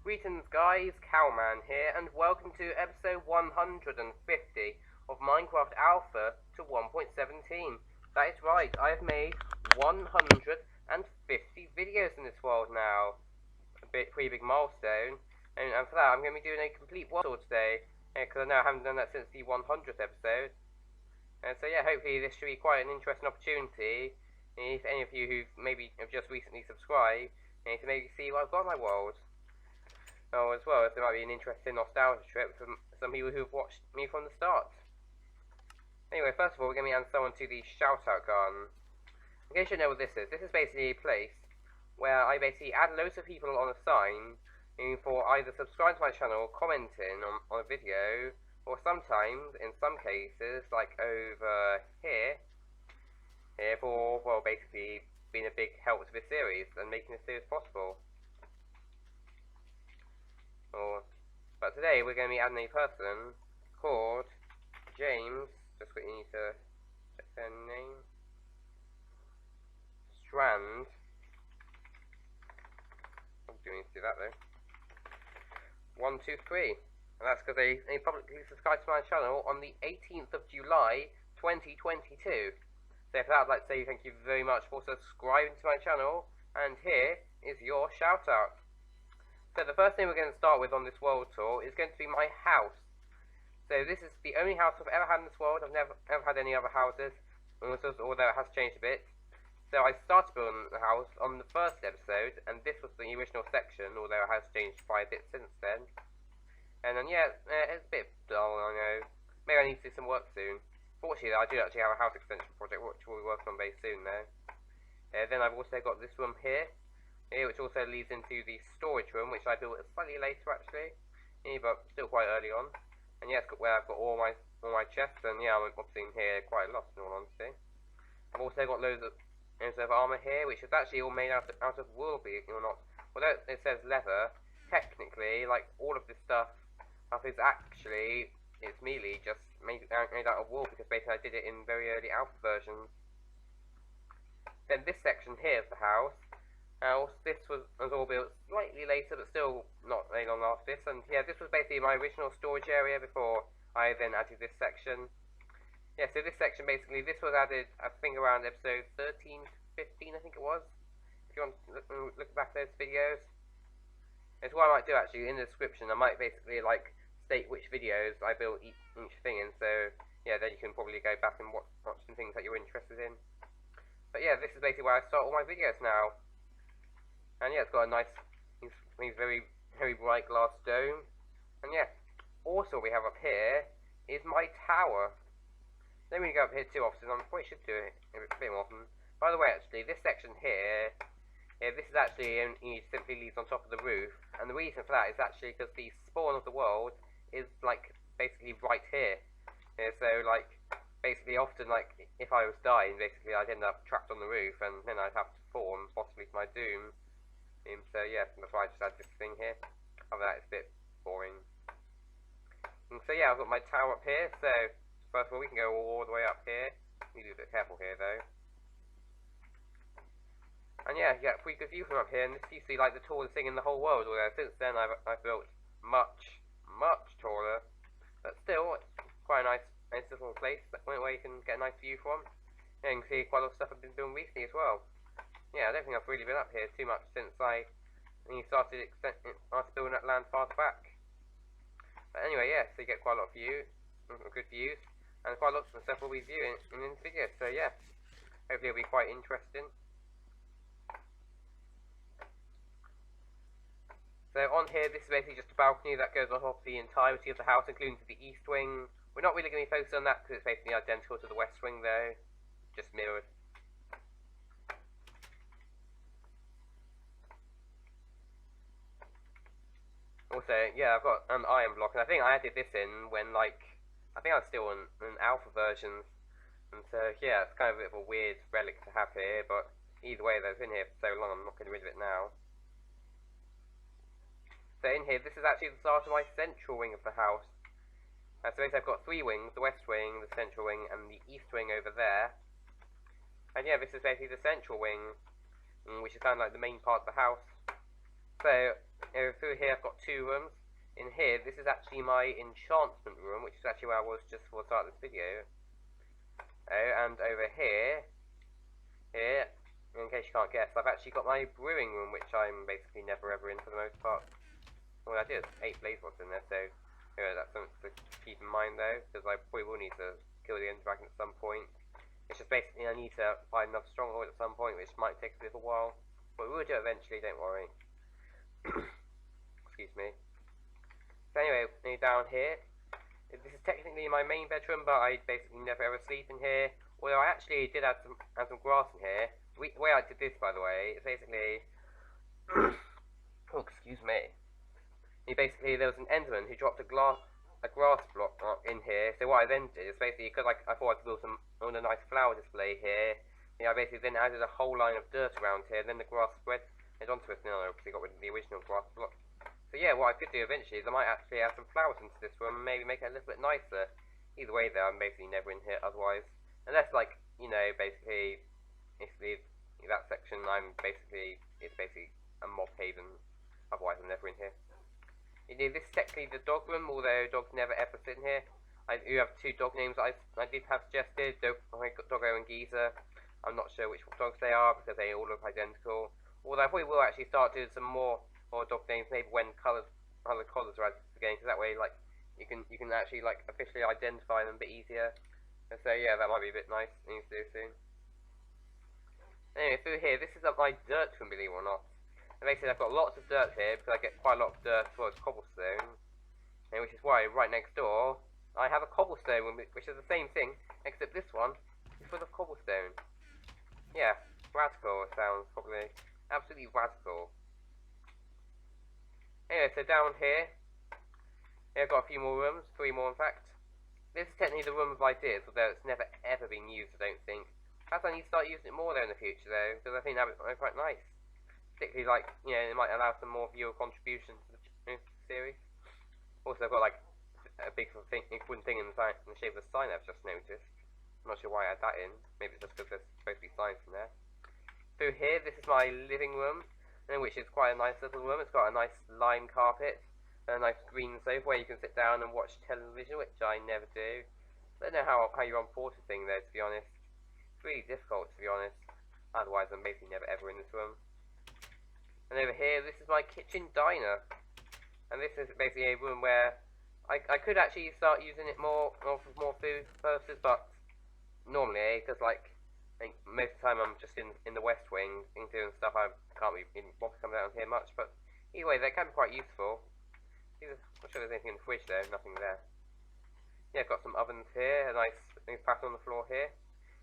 Greetings guys, Cowman here, and welcome to episode 150 of Minecraft Alpha to 1.17. That is right, I have made 150 videos in this world now. Pretty big milestone, and for that I'm going to be doing a complete world tour today, because I know I haven't done that since the 100th episode. So yeah, hopefully this should be quite an interesting opportunity, if any of you who maybe have just recently subscribed, to maybe see what I've got in my world. Oh, as well as there might be an interesting nostalgia trip for some people who've watched me from the start. Anyway, first of all, we're going to be adding someone to the shout-out garden. In case you don't know what this is basically a place where I basically add loads of people on a sign for either subscribing to my channel, commenting on a video, or sometimes, in some cases, like over here for, well, basically being a big help to this series and making this series possible. But today we're going to be adding a person called James. Just quickly need to check their name. Strand. I do need to do that though. 123, and that's because they publicly subscribed to my channel on the 18th of July 2022. So for that, I'd like to say thank you very much for subscribing to my channel, and here is your shout out. So the first thing we're going to start with on this world tour is going to be my house. So this is the only house I've ever had in this world. I've never had any other houses, although it has changed a bit. So I started building the house on the first episode, and this was the original section, although it has changed quite a bit since then. And then yeah, it's a bit dull, I know. Maybe I need to do some work soon. Fortunately, I do actually have a house extension project which we'll be working on very soon though. Then I've also got this room here, which also leads into the storage room, which I built slightly later actually, but still quite early on. And yeah, it's where I've got all my chests, and yeah, I'm obviously in here quite a lot in all honesty. I've also got loads of armour here, which is actually all made out of wool, believe it or not. Although it says leather, technically, like all of this stuff is actually, it's merely just made out of wool, because basically I did it in very early alpha versions. Then this section here is the house. This was all built slightly later, but still not very long after this. And yeah, this was basically my original storage area before I then added this section. Yeah, so this section basically, this was added, I think, around episode 13, 15, I think it was. If you want to look back at those videos. It's what I might do actually, in the description, I might basically like state which videos I built each thing in. So yeah, then you can probably go back and watch some things that you're interested in. But yeah, this is basically where I start all my videos now. And yeah, it's got a nice, very, very bright glass dome. And yeah, also we have up here is my tower. Don't really go up here too often. I probably should do it a bit more often. By the way, actually, this section here, this is actually simply leads on top of the roof. And the reason for that is actually because the spawn of the world is like basically right here. So like basically often like if I was dying, basically I'd end up trapped on the roof, and then I'd have to fall and possibly to my doom. So yeah, that's why I just had this thing here. Other than that, it's a bit boring. And so yeah, I've got my tower up here. So first of all, we can go all the way up here. We need to be a bit careful here though. And yeah, you get a pretty good view from up here. And this used to be like the tallest thing in the whole world. Although since then I've built much taller. But still, it's quite a nice little place where you can get a nice view from. And you can see quite a lot of stuff I've been doing recently as well. Yeah, I don't think I've really been up here too much since I started building that land farther back. But anyway, yeah, so you get quite a lot of good views, and quite lots of stuff we'll be viewing in this video. So yeah, hopefully it'll be quite interesting. So on here, this is basically just a balcony that goes on top of the entirety of the house, including to the east wing. We're not really going to be focused on that because it's basically identical to the west wing though, just mirrored. Also, yeah, I've got an iron block, and I think I added this in when, like, I think I was still on an alpha version, and so, yeah, it's kind of a bit of a weird relic to have here, but either way, though, it's in here for so long, I'm not getting rid of it now. So in here, this is actually the start of my central wing of the house. So basically I've got three wings, the west wing, the central wing, and the east wing over there. And yeah, this is basically the central wing, which is kind of like the main part of the house. So Through here I've got 2 rooms. In here, this is actually my enchantment room, which is actually where I was just before the start of this video. Oh, and over here, in case you can't guess, I've actually got my brewing room, which I'm basically never ever in for the most part. All I did is 8 blaze rods in there, so that's something to keep in mind though, because I probably will need to kill the end dragon at some point. It's just basically I need to find enough stronghold at some point, which might take a little while, but we will do it eventually, don't worry. Excuse me. So anyway, down here, this is technically my main bedroom, but I basically never ever sleep in here. Although I actually did add some grass in here. The way I did this, by the way, is basically, oh excuse me. Basically, there was an enderman who dropped a grass block in here. So what I then did is basically, because I thought I'd build a nice flower display here. I basically then added a whole line of dirt around here, and then the grass spread onto it. And I obviously got rid of the original grass block. So yeah, what I could do eventually is I might actually add some flowers into this room and maybe make it a little bit nicer. Either way though, I'm basically never in here otherwise. Unless like, basically that section it's basically a mob haven. Otherwise I'm never in here. This is technically the dog room, although dogs never ever sit in here. I do have 2 dog names I did have suggested, Doggo and Geezer. I'm not sure which dogs they are because they all look identical. Although I probably will actually start doing some more dog names, maybe when other collars are added to the game, so that way like you can actually like officially identify them a bit easier. And so yeah, that might be a bit nice. Need to do soon. Anyway, through here, this is my dirt room, believe it or not. And basically, I've got lots of dirt here because I get quite a lot of dirt towards cobblestone, and which is why right next door I have a cobblestone room, which is the same thing, except this one is full of cobblestone. Yeah, radical sounds probably absolutely radical. Anyway, so down here, I've got a few more rooms, 3 more in fact. This is technically the room of ideas, although it's never ever been used, I don't think. Perhaps I need to start using it more though in the future though, because I think that would be quite nice. Particularly like, it might allow some more viewer contribution to the series. Also, I've got like a big wooden thing in the shape of a sign I've just noticed. I'm not sure why I had that in. Maybe it's just because there's supposed to be signs in there. Through here, this is my living room, which is quite a nice little room. It's got a nice lime carpet and a nice green sofa where you can sit down and watch television, which I never do. I don't know how you're on portal thing though, to be honest. It's really difficult, to be honest. Otherwise, I'm basically never ever in this room. And over here, this is my kitchen diner. And this is basically a room where I could actually start using it more for more food purposes, but normally, because like most of the time I'm just in the west wing doing stuff, I can't be bother coming down here much, but either way, they can be quite useful. I'm not sure there's anything in the fridge though, nothing there. Yeah, I've got some ovens here, a nice pattern on the floor here.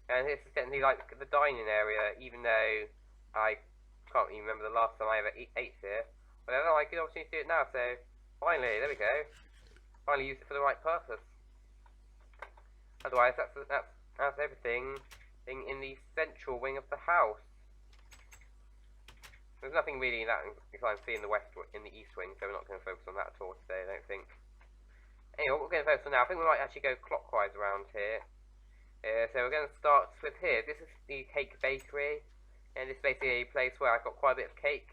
And this is technically like the dining area, even though I can't even remember the last time I ever ate here. But I have a good opportunity to do it now, so finally, there we go. Finally used it for the right purpose. Otherwise, that's everything in the central wing of the house. There's nothing really that you can see in the east wing, so we're not going to focus on that at all today, I don't think. Anyway, what we're going to focus on now, I think we might actually go clockwise around here. So we're going to start with here. This is the cake bakery, and this is basically a place where I've got quite a bit of cake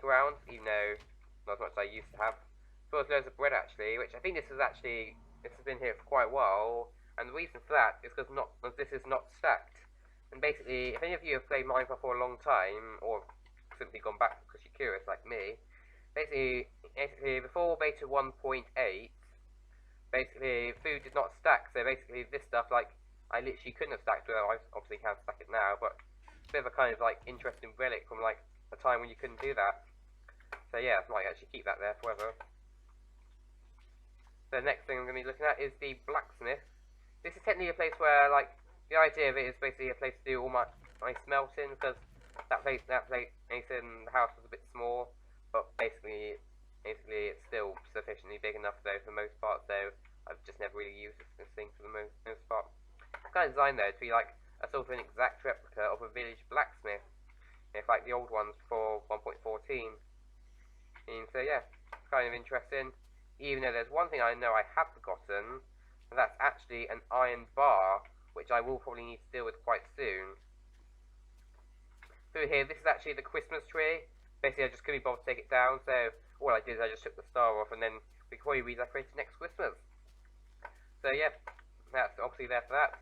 around, even though not as much as I used to have. As well as loads of bread actually, which I think this has been here for quite a while, and the reason for that is because this is not stacked. And basically, if any of you have played Minecraft for a long time, or simply gone back because you're curious like me, basically before beta 1.8, basically food did not stack. So basically this stuff, like, I literally couldn't have stacked it. I obviously can't stack it now, but it's a bit of a kind of like interesting relic from like a time when you couldn't do that. So yeah, I might actually keep that there forever. The next thing I'm going to be looking at is the Blacksmith. This is technically a place where, like, the idea of it is basically a place to do all my smelting, because that place in the house was a bit small, but basically it's still sufficiently big enough though for the most part, so I've just never really used this thing for the most part. It's kind of designed though to be like a sort of an exact replica of a village blacksmith, if like the old ones for 1.14. And so yeah, it's kind of interesting. Even though there's one thing I know I have forgotten, and that's actually an iron bar, which I will probably need to deal with quite soon. Through here, this is actually the Christmas tree. Basically, I just couldn't be bothered to take it down, so all I did is I just took the star off, and then we could probably redecorate next Christmas. So yeah, that's obviously there for that.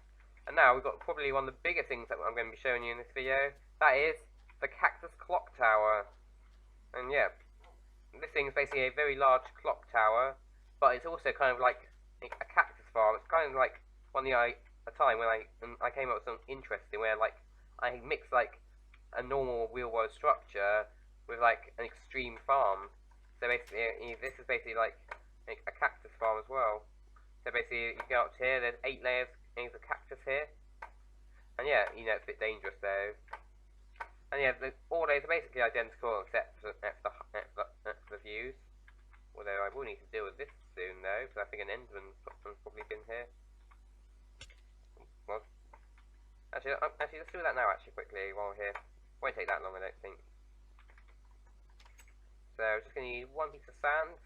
And now we've got probably one of the biggest things that I'm going to be showing you in this video. That is the Cactus Clock Tower. And yeah, this thing is basically a very large clock tower, but it's also kind of like a cactus farm. It's kind of like a time when I came up with something interesting where like I mixed like a normal real world structure with like an extreme farm. So basically, this is basically like a cactus farm as well. So basically, you go up to here. There's 8 layers of cactus here, and yeah, you know it's a bit dangerous though. And yeah, all layers are basically identical except for the views. Although I will need to deal with this soon though, because I think an Enderman's probably been here. Well, actually, let's do that now. Actually, quickly while we're here. Won't take that long, I don't think. So I'm just going to need 1 piece of sand.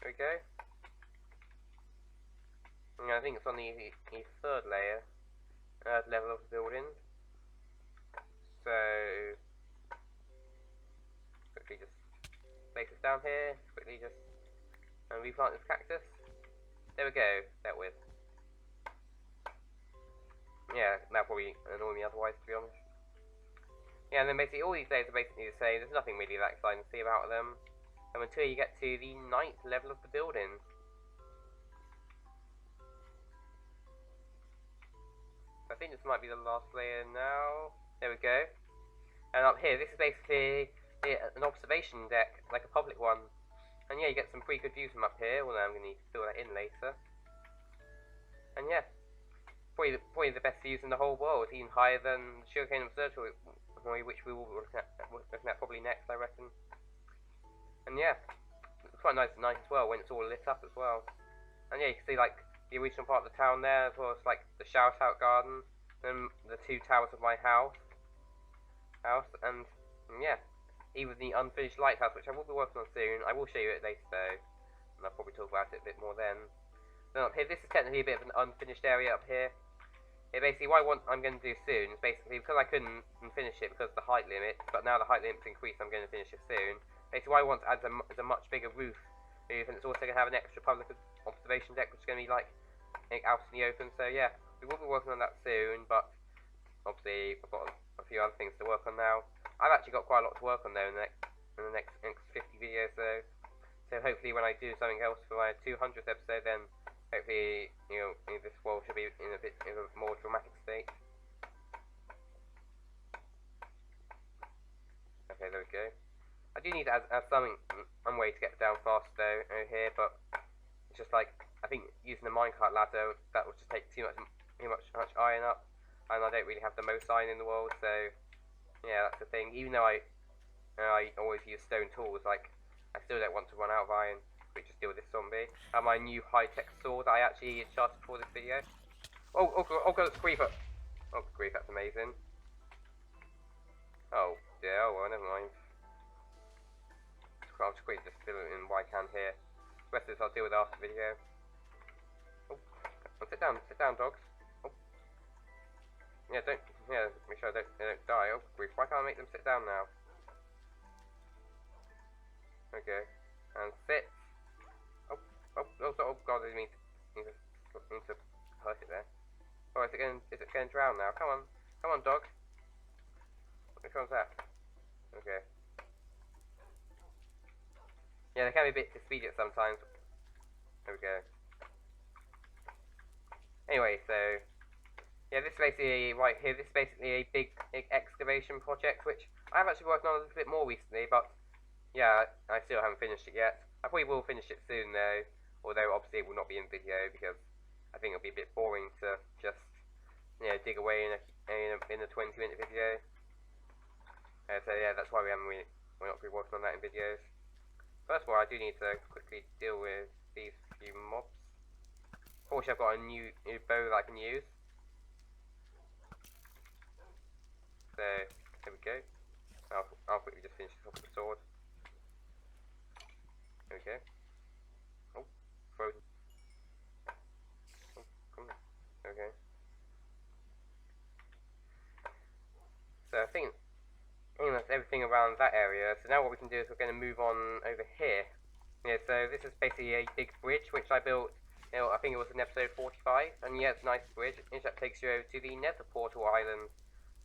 There we go. And I think it's on the 3rd layer, level of the building. So quickly just place this down here. Quickly just and replant this cactus. There we go. Dealt with. Yeah, that probably annoy me otherwise, to be honest. Yeah, and then basically all these layers are basically the same. There's nothing really that exciting to see about them. And until you get to the 9th level of the building. I think this might be the last layer now. There we go. And up here, this is basically an observation deck, like a public one. And yeah, you get some pretty good views from up here. Well, I'm going to need to fill that in later. And yeah, probably the best views in the whole world, even higher than Sugarcane Observatory, which we will be looking at probably next, I reckon. And yeah, it's quite nice as well when it's all lit up as well. And yeah, you can see like the original part of the town there, as well as like the shout out garden, and the 2 towers of my house, and yeah, even the unfinished lighthouse, which I will be working on soon. I will show you it later though, and I'll probably talk about it a bit more then. Then up here, this is technically a bit of an unfinished area up here. Basically, what I'm going to do soon is basically, because I couldn't finish it because of the height limit, but now the height limit's increased, I'm going to finish it soon. Basically, what I want to add is a much bigger roof, and it's also going to have an extra public observation deck, which is going to be like out in the open. So yeah, we will be working on that soon, but obviously I've got a few other things to work on now. I've actually got quite a lot to work on though in the next 50 videos though. So hopefully when I do something else for my 200th episode, then hopefully this world should be in a more dramatic state. Okay, there we go. I do need to add some way to get down fast though over here, but it's just like I think using the minecart ladder that would just take too much iron up, and I don't really have the most iron in the world, so yeah, that's the thing. Even though I always use stone tools, like I still don't want to run out of iron. We just deal with this zombie. And my new high-tech sword that I actually charted for this video. Oh god, it's a creeper. Oh grief, that's amazing. Oh dear, oh well, never mind. I'll just quickly just fill it in what I can here. The rest of this I'll deal with after the video. Oh, sit down, dogs. Oh. Yeah, make sure they don't die. Oh grief, why can't I make them sit down now? Okay, and sit. Oh god, I need to hurt it there. Oh, is it going to drown now? Come on, dog. Which one's that? Okay. Yeah, they can be a bit disobedient sometimes. There we go. Anyway, so yeah, this is basically right here. This is basically a big excavation project, which I've actually worked on a little bit more recently, but yeah, I still haven't finished it yet. I probably will finish it soon though, although obviously it will not be in video because I think it'll be a bit boring to just dig away in a 20-minute video. So yeah, that's why we're not really working on that in videos. First of all, I do need to quickly deal with these few mobs. Fortunately, I've got a new bow that I can use. So there we go. I'll quickly just finish this off with the sword. There we go. Oh, frozen. Oh, come on. Okay. So I think everything around that area. So now what we can do is we're going to move on over here. Yeah, so this is basically a big bridge which I built, I think it was in episode 45, and yeah, it's a nice bridge. That takes you over to the Nether Portal island.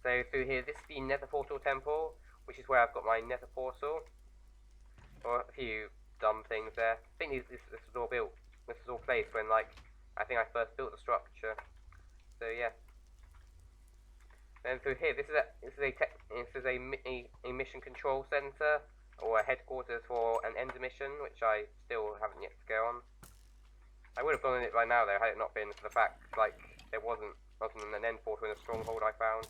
So through here, this is the Nether Portal temple, which is where I've got my Nether Portal. Or a few dumb things there. I think this was all built. This was all placed when, like, I think I first built the structure. So yeah. Then through here, this is a mission control center, or a headquarters for an end mission, which I still haven't yet to go on. I would have gone on it by now though, had it not been for the fact like there wasn't an end portal in a stronghold I found.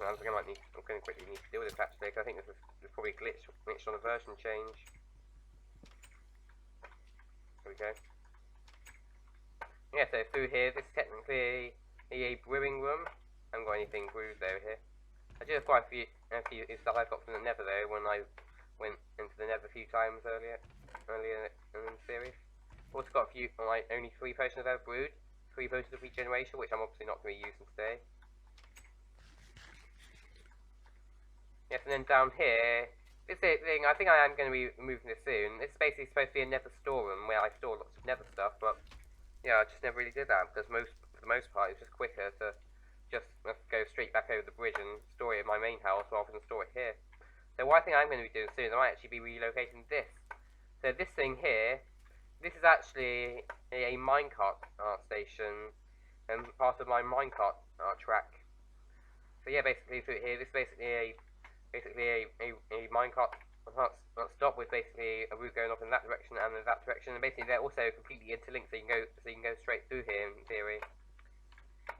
I'm going to quickly need to deal with this actually, because I think this is probably glitched on a version change. There we go. Yeah, so through here, this is technically a brewing room. I haven't got anything brewed over here. I do have quite a few stuff I've got from the Nether though, when I went into the Nether a few times earlier in the series. Also got a few, like, only 3 potions I've ever brewed, 3 potions of regeneration, which I'm obviously not going to be using today. Yes, and then down here, this thing, I think I am going to be removing this soon. This is basically supposed to be a Nether storeroom where I store lots of Nether stuff, but yeah, I just never really did that because for the most part it's just quicker to just go straight back over the bridge and store it in my main house rather than store it here. So what I think I'm going to be doing soon, I might actually be relocating this. So this thing here, this is actually a minecart station and part of my minecart track. So yeah, basically through here, this is basically a minecart stop with basically a route going off in that direction and in that direction, and basically they're also completely interlinked, so you can go straight through here in theory.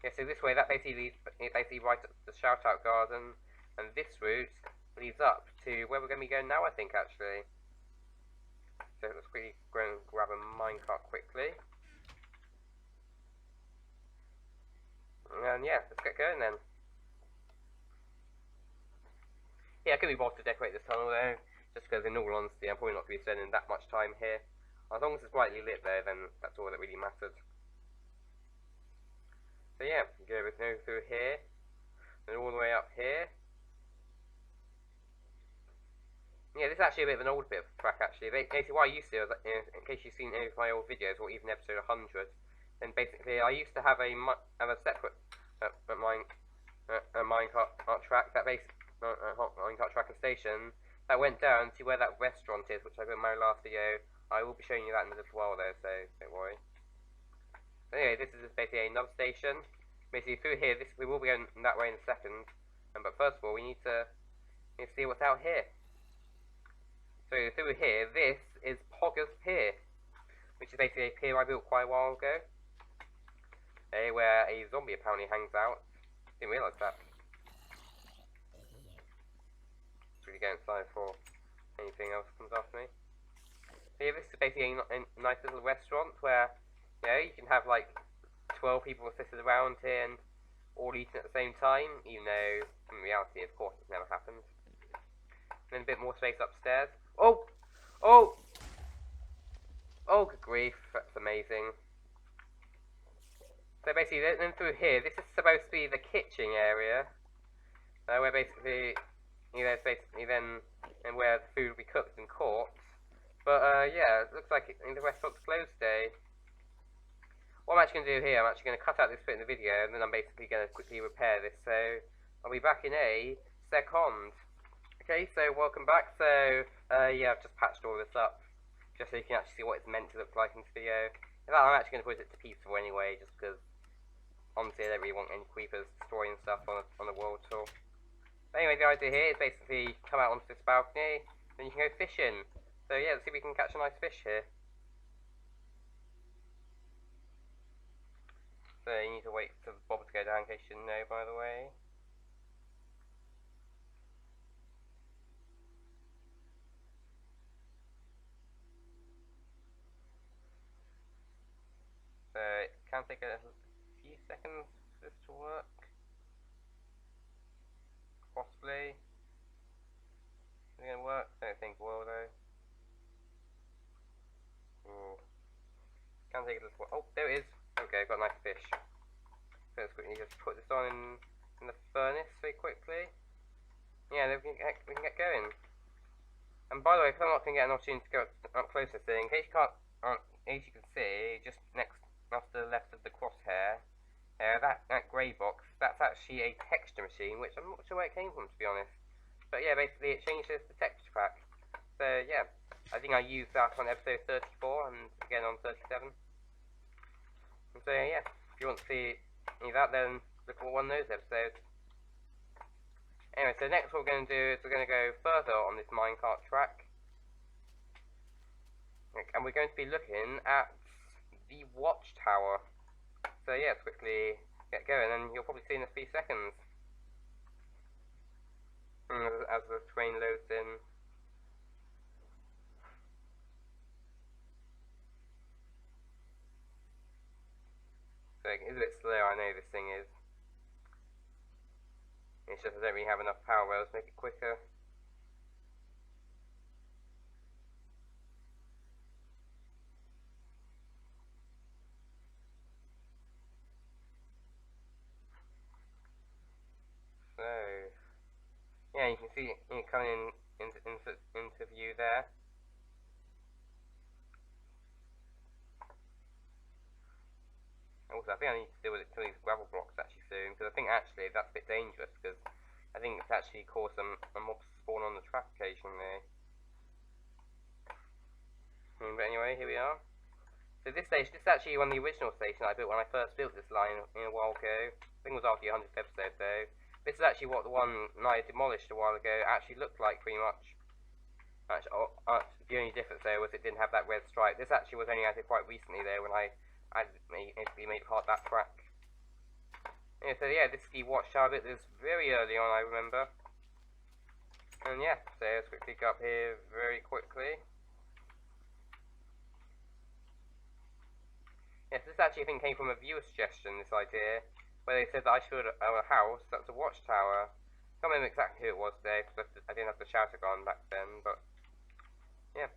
Yeah, so this way that basically leads right up to the shout out garden, and this route leads up to where we're going to be going now, I think actually. So let's quickly go and grab a minecart quickly. And yeah, let's get going then. Yeah, I could be bothered to decorate this tunnel though, just because in all honesty I'm probably not going to be spending that much time here. As long as it's brightly lit though, then that's all that really matters. So yeah, go through here, and all the way up here. Yeah, this is actually a bit of an old bit of track actually. Basically what I used to do, in case you've seen any of my old videos, or even episode 100, then basically I used to have a separate minecart track that minecart track and station that went down to where that restaurant is, which I put in my last video. I will be showing you that in a little while though, so don't worry. So anyway, this is basically another station. Basically through here, we will be going that way in a second. But first of all, we need to see what's out here. So through here, this is Pogger's Pier, which is basically a pier I built quite a while ago. Where a zombie apparently hangs out. Didn't realise that. Really go inside for anything else comes after me. So yeah, this is basically a nice little restaurant where, you know, you can have like 12 people assisted around here and all eating at the same time, even though in reality, of course, it's never happened. And then a bit more space upstairs. Oh! Oh! Oh, good grief, that's amazing. So basically, then through here, this is supposed to be the kitchen area, where basically, you know, it's basically then and where the food will be cooked and cooked. But yeah, it looks like the restaurant's closed today. What I'm actually going to do here, I'm actually going to cut out this bit in the video, and then I'm basically going to quickly repair this. So I'll be back in a second. Okay, so welcome back. So yeah, I've just patched all this up, just so you can actually see what it's meant to look like in this video. In fact, I'm actually going to put it to peaceful anyway, just because honestly I don't really want any creepers destroying stuff on a world tour. Anyway, the idea here is basically come out onto this balcony, then you can go fishing. So yeah, let's see if we can catch a nice fish here. So you need to wait for the bob to go down in case you didn't know, by the way. So it can take a few seconds for this to work. Possibly. Is it going to work? I don't think it will though. Ooh. Can take a little while. Oh, there it is. Okay, got a nice fish. So let's quickly just put this on in the furnace very quickly. yeah, we can get going. And by the way, if I'm not going to get an opportunity to go up closer, so in case you can't, as you can see, just next off the left of the crosshair, that grey box, that's actually a texture machine, which I'm not sure where it came from, to be honest. But yeah, basically it changes the texture pack. So yeah, I think I used that on episode 34 and again on 37. And so yeah, if you want to see any of that, then look at one of those episodes. Anyway, so next what we're going to do is we're going to go further on this minecart track. And we're going to be looking at the Watchtower. So yeah, let's quickly get going, and you'll probably see in a few seconds. As the train loads in. So it is a bit slow, I know this thing is. It's just I don't really have enough power rails to make it quicker. So yeah, you can see it coming into view there. Also, I think I need to deal with some of these gravel blocks actually soon, because I think actually that's a bit dangerous, because I think it's actually caused some mobs to spawn on the track occasionally. But anyway, here we are. So this station, this is actually one of the original stations I built when I first built this line a while ago. I think it was after the 100th episode though. This is actually what the one I demolished a while ago actually looked like, pretty much. Actually, the only difference though was it didn't have that red stripe. This actually was only added quite recently though, when I basically made part of that track. Yeah, so yeah, this is the Watchtower bit. This very early on, I remember. And yeah, so let's quickly go up here very quickly. Yes, this actually I think came from a viewer suggestion, this idea, where they said that I should own a house that's a watchtower. I can't remember exactly who it was there, because I didn't have the shouter on back then, but yeah.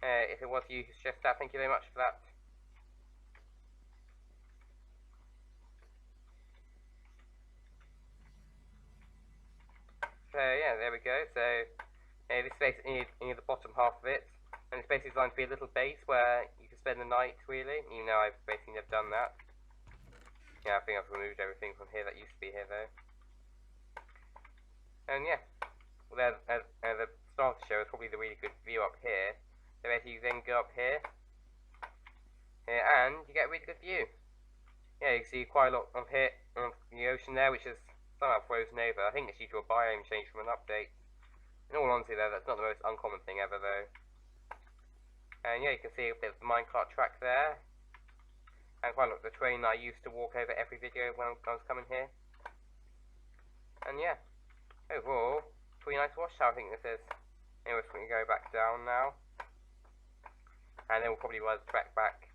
If it was you who suggested that, thank you very much for that. So yeah, there we go. So this is basically the bottom half of it, and it's basically designed to be a little base where you can spend the night, really. You know, I've basically never done that. Yeah, I think I've removed everything from here that used to be here, though. And yeah, well, the start of the show is probably the really good view up here. So as you then go up here, and you get a really good view. Yeah, you can see quite a lot of here of the ocean there, which is somehow frozen over. I think it's due to a biome change from an update. In all honesty though, that's not the most uncommon thing ever though. And yeah, you can see there's the minecart track there. And quite a lot of the train I used to walk over every video when I was coming here. And yeah, overall, pretty nice watchtower I think this is. Anyway, we're going to go back down now. And then we'll probably ride the track back.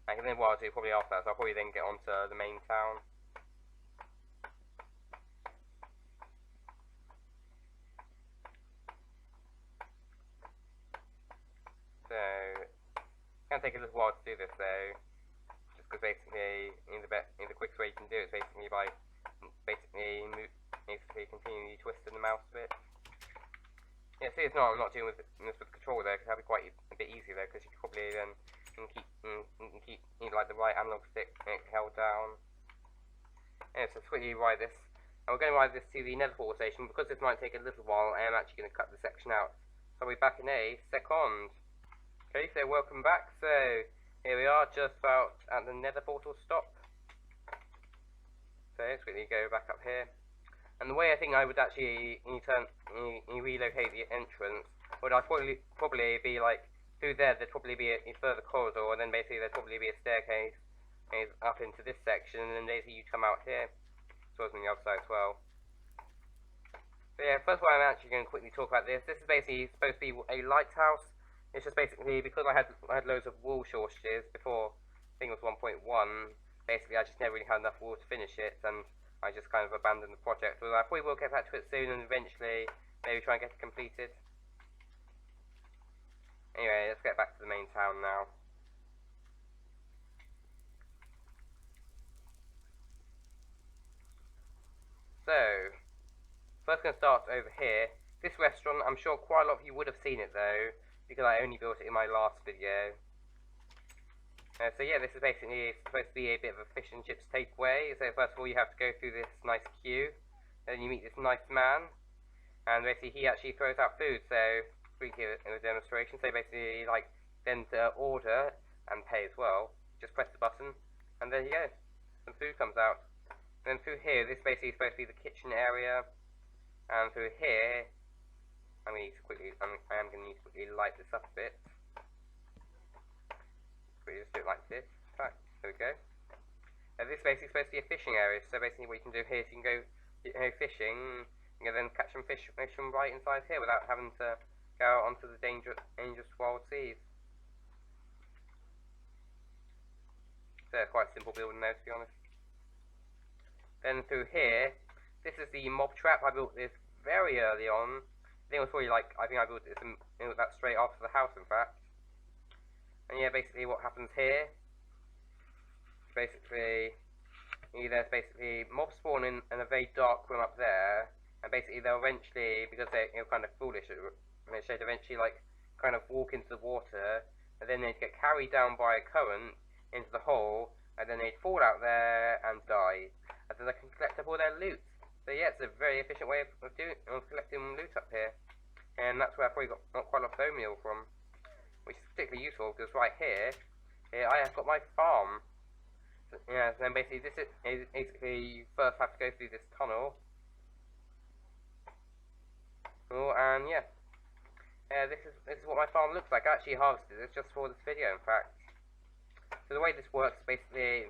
And then what I'll do probably after that, so I'll probably then get onto the main town. So, it's going to take a little while to do this though, just because basically, the quickest way you can do it is basically by continually twisting the mouse a bit. Yeah, see, I'm not doing this with the controller there, because that'd be quite a bit easier though, because you could probably then keep like the right analog stick held down. Anyway, so let's quickly ride this. And we're going to ride this to the Nether Portal station. Because this might take a little while, I am actually going to cut the section out. So I'll be back in a second. Okay, so welcome back. So here we are, just about at the Nether Portal stop. So let's quickly go back up here. And the way I think I would actually relocate the entrance would probably be like through there. There'd probably be a further corridor, and then basically there'd probably be a staircase up into this section, and then basically you come out here, so on the other side as well. So yeah, first of all, I'm actually going to quickly talk about this. This is basically supposed to be a lighthouse. It's just basically because I had loads of wool shortages before. I think it was 1.1. Basically, I just never really had enough wool to finish it, and I just kind of abandoned the project. Although I probably will get back to it soon, and eventually maybe try and get it completed. Anyway, let's get back to the main town now. going to start over here. This restaurant, I'm sure quite a lot of you would have seen it though, because I only built it in my last video. So yeah, this is basically supposed to be a bit of a fish and chips takeaway. So first of all, you have to go through this nice queue, then you meet this nice man, and basically he actually throws out food. So we give it in a demonstration. So basically, like, then to order and pay as well, just press the button, and there you go, some food comes out. And then through here, this basically is supposed to be the kitchen area, and through here, I am going to need to quickly light this up a bit. We just do it like this. Right, there we go. This is basically supposed to be a fishing area. So basically, what you can do here is you can go fishing, and then catch some fish from right inside here without having to go out onto the dangerous wild seas. So quite a simple building there, to be honest. Then through here, this is the mob trap. I built this very early on. I think it was probably like, I think I built this that straight after the house, in fact. And yeah, basically what happens here, there's basically mobs spawn in a very dark room up there, and basically they'll eventually, because they're kind of foolish, they should eventually like kind of walk into the water, and then they'd get carried down by a current into the hole, and then they'd fall out there and die, and then they can collect up all their loot. So yeah, it's a very efficient way of collecting loot up here, and that's where I probably got quite a lot of bone meal from, which is particularly useful because right here I have got my farm. So, yeah, so then basically this is basically you first have to go through this tunnel. Oh, and yeah, this is what my farm looks like. I actually harvested this just for this video, in fact. So the way this works, basically,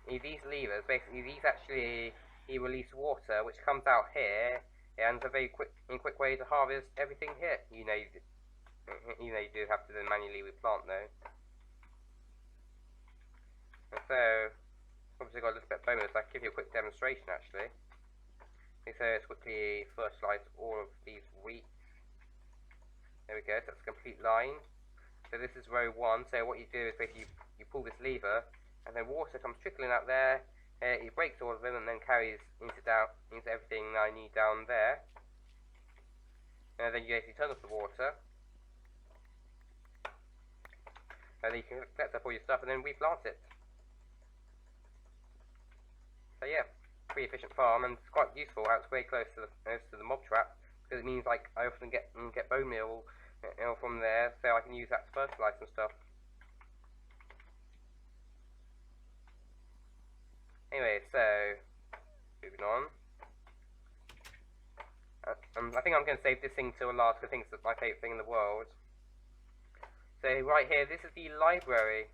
these levers, these actually release water, which comes out here, and it's a very quick way to harvest everything here. You do have to then manually replant though. And so, obviously got a little bit of bonus. I can give you a quick demonstration actually. So let's quickly fertilise all of these wheat. There we go, so that's a complete line. So this is row 1, so what you do is basically you pull this lever, and then water comes trickling out there, it breaks all of them and then carries into everything I need down there. And then you basically turn off the water, and then you can collect up all your stuff and then replant it. So yeah, pretty efficient farm, and it's quite useful. It's very close to the mob trap, because it means like I often get bone meal from there, so I can use that to fertilise some stuff. Anyway, so moving on. I think I'm going to save this thing till last, because I think it's my favourite thing in the world. So right here, this is the library,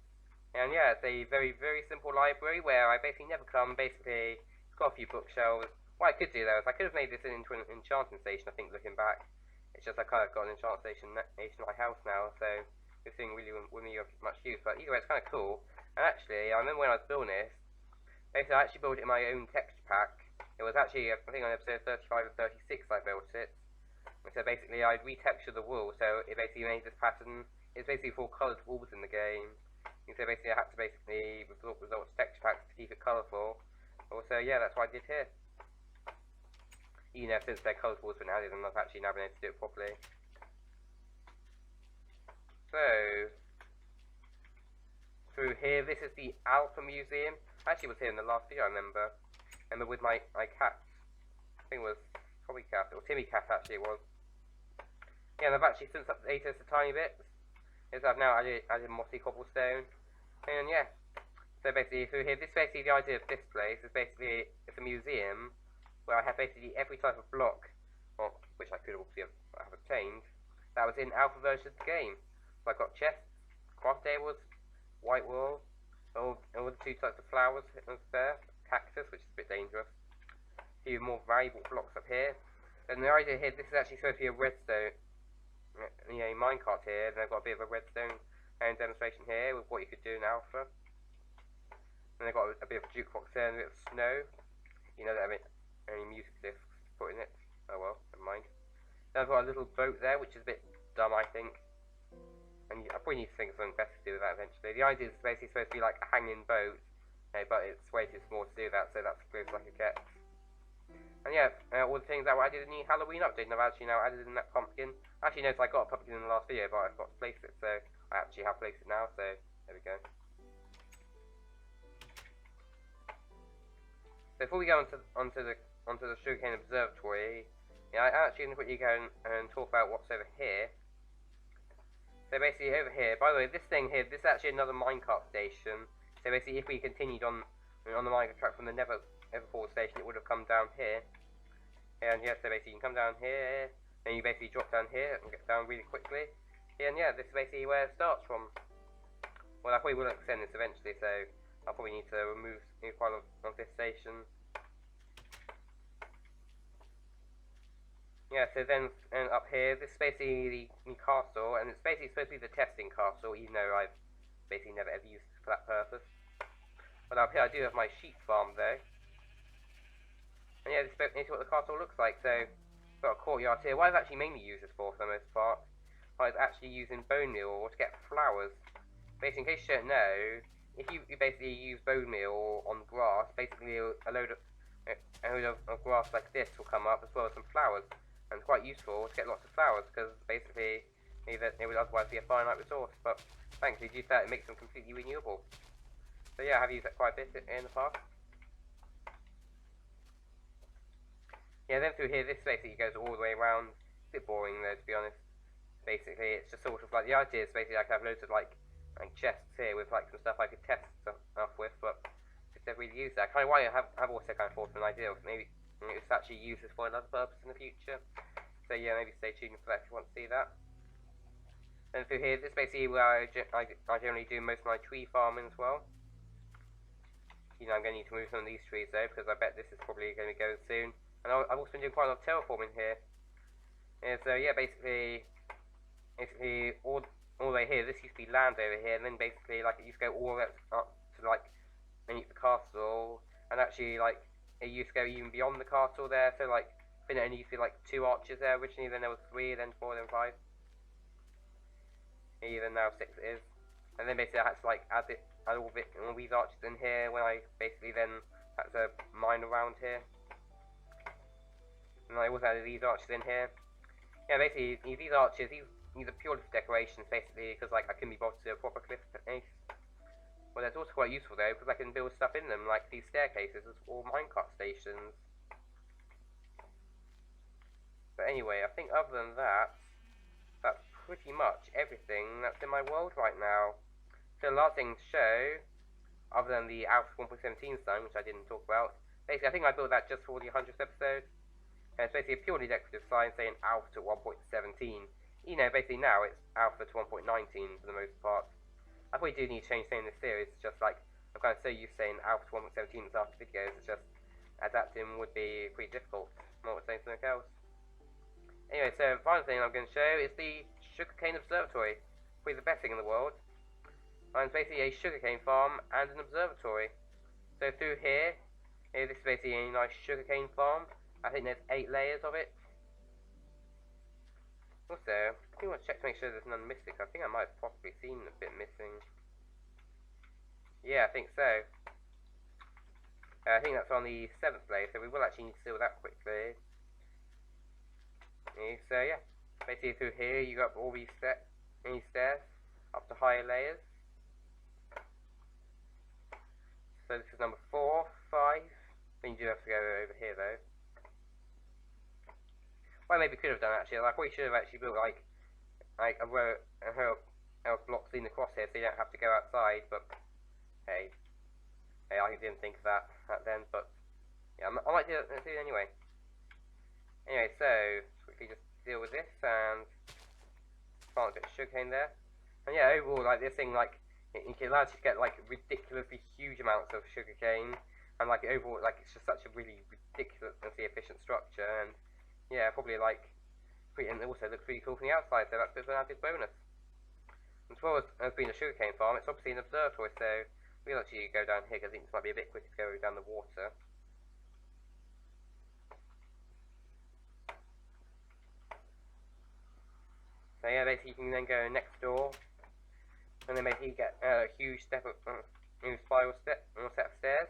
and yeah, it's a very, very simple library where I basically never come. Basically, it's got a few bookshelves. What I could do though is I could have made this into an enchanting station. I think looking back, it's just I kind of got an enchanting station in my house now, so this thing really wouldn't be of much use. But either way, it's kind of cool. And actually, I remember when I was building this, basically I actually built it in my own texture pack. It was actually, I think on episode 35 and 36 I built it. And so basically I'd retexture the wool, so it basically made this pattern. It's basically 4 coloured wools in the game. And so basically I had to resort to texture packs to keep it colourful. Also, yeah, that's what I did here. Since their coloured walls have been added, and I've actually now been able to do it properly. So, through here, this is the Alpha Museum. I actually was here in the last video, I remember. With my cat. I think it was probably Cat, or Timmy Cat actually it was. Yeah, and I've actually since updated this a tiny bit. I've now added mossy cobblestone. And yeah. So basically through here, the idea of this place is basically, it's a museum where I have basically every type of block, which I could obviously have obtained, that was in alpha version of the game. So I've got chests, craft tables, white wool, all the 2 types of flowers there, cactus, which is a bit dangerous, a few more valuable blocks up here. And the idea here, this is actually supposed to be a redstone, minecart here, and I've got a bit of a redstone demonstration here with what you could do in alpha. And I've got a bit of jukebox there and a bit of snow. You know that I mean any music discs to put in it. Oh well, never mind. Then I've got a little boat there, which is a bit dumb, I think. And I probably need to think of something better to do with that eventually. The idea is basically supposed to be like a hanging boat, but it's way too small to do that, so that's close like it gets. And yeah, all the things that were added in the Halloween update, and I've actually now added in that pumpkin. Actually, notice I got a pumpkin in the last video, but I forgot to place it, so I actually have placed it now, so there we go. So before we go onto the Sugarcane Observatory, yeah, I'm actually going to quickly go and talk about what's over here. So basically over here, by the way, this thing here, this is actually another minecart station. So basically if we continued on the minecart track from the Nether Portal station, it would have come down here. And yeah, so basically you can come down here, and you basically drop down here and get down really quickly. And yeah, this is basically where it starts from. Well, I probably will extend this eventually, so I'll probably need to remove quite a lot of this station. Yeah, so then up here, this is basically the castle, and it's basically supposed to be the testing castle, even though I've basically never ever used it for that purpose. But up here I do have my sheep farm though. And yeah, this is what the castle looks like. So, got a courtyard here. What I've actually mainly used this for the most part, I was actually using bone meal to get flowers. Basically, in case you don't know, if you basically use bone meal on grass, basically a load of grass like this will come up, as well as some flowers. And it's quite useful to get lots of flowers, because basically it would otherwise be a finite resource, but thankfully due to that it makes them completely renewable. So yeah, I have used that quite a bit in the past. Yeah, then through here, this basically goes all the way around. It's a bit boring though, to be honest. Basically, it's just sort of like, the idea is basically I could have loads of like chests here with like some stuff I could test stuff with, but just never really used that. Kind of why I have also kind of thought of an idea of maybe it's actually used this for another purpose in the future. So yeah, maybe stay tuned for that if you want to see that. And through here, this is basically where I generally do most of my tree farming as well. You know, I'm going to need to move some of these trees though, because I bet this is probably going to be going soon. And I've also been doing quite a lot of terraforming here. And so yeah, basically all the way here, this used to be land over here, and then basically like it used to go all the way up to like beneath the castle, and actually like it used to go even beyond the castle there, so like I think it only used to be like 2 arches there originally, then there was 3, then 4, then 5. Even now 6 it is. And then basically I had to like add all these arches in here when I basically then had to mine around here. And I also added these arches in here. Yeah, basically these arches, these are purely for decorations basically, because like I couldn't be bothered to do a proper cliff face. Well, that's also quite useful though, because I can build stuff in them, like these staircases or minecart stations. But anyway, I think other than that, that's pretty much everything that's in my world right now. So the last thing to show, other than the Alpha 1.17 sign, which I didn't talk about, basically I think I built that just for the 100th episode. And it's basically a purely decorative sign saying Alpha to 1.17. You know, basically now it's Alpha to 1.19 for the most part. I probably do need to change the name in this series. It's just like I'm kind of so used to saying Alpha 1.17 after videos. It's just adapting would be pretty difficult. I'm not saying something else. Anyway, so the final thing I'm going to show is the Sugarcane Observatory. Probably the best thing in the world. And it's basically a sugarcane farm and an observatory. So through here, this is basically a nice sugarcane farm. I think there's 8 layers of it. Also, I think I want to check to make sure there's none missing. I think I might have possibly seen a bit missing. Yeah, I think so. I think that's on the 7th layer, so we will actually need to seal that quickly. So yeah, basically through here you got all these stairs up to higher layers. So this is number 4, 5. Then you do have to go over here though. Well, maybe could have done actually. I probably should have actually built like a row of blocks leading across here, so you don't have to go outside. But hey, I didn't think of that then. But yeah, I might do it anyway. Anyway, so quickly just deal with this and plant a bit of sugarcane there. And yeah, overall, like this thing, like it allows you to get like ridiculously huge amounts of sugarcane, and like overall, like it's just such a really ridiculously efficient structure. And yeah, probably like, and it also looks really cool from the outside, so that's a bit of an added bonus. As well as being a sugarcane farm, it's obviously an observatory, so we'll actually go down here because I think this might be a bit quicker to go down the water. So yeah, basically you can then go next door, and then basically get a huge step up, spiral set of stairs.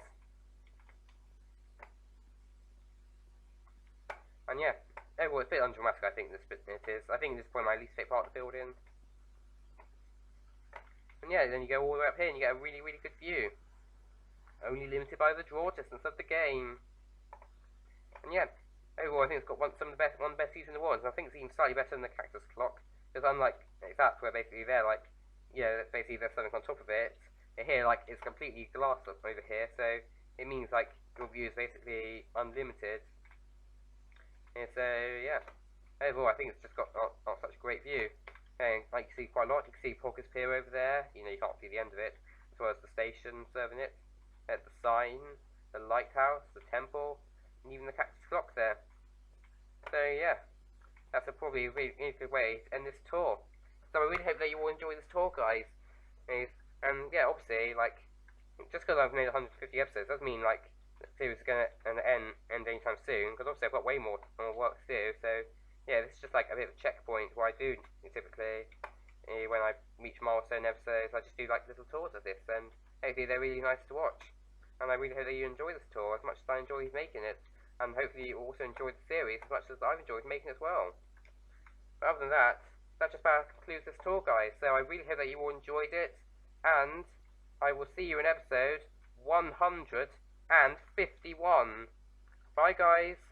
think this bit it is. I think this is probably my least favourite part of the building. And yeah, then you go all the way up here and you get a really, really good view. Only limited by the draw distance of the game. And yeah, overall I think it's got one of the best views in the world. And I think it's even slightly better than the Cactus Clock. Because unlike that, where basically they're like, yeah, basically there's something on top of it. Here, like, it's completely glass up over here, so it means like your view is basically unlimited. And so yeah, overall I think it's just got such a great view. And like you see quite a lot, you can see Porker's Pier over there. You know, you can't see the end of it, as well as the station serving it, the sign, the lighthouse, the temple, and even the Cactus Clock there. So yeah, that's probably a really good way to end this tour. So I really hope that you all enjoy this tour, guys. And yeah, obviously, like, just because I've made 150 episodes doesn't mean like the series is going to end anytime soon. Because obviously I've got way more work to do. So yeah, this is just like a bit of a checkpoint where I do typically when I reach milestone episodes, I just do like little tours of this, and hopefully they're really nice to watch. And I really hope that you enjoy this tour as much as I enjoy making it, and hopefully you also enjoyed the series as much as I've enjoyed making it as well. But other than that, that just about concludes this tour, guys. So I really hope that you all enjoyed it, and I will see you in episode 151. Bye, guys.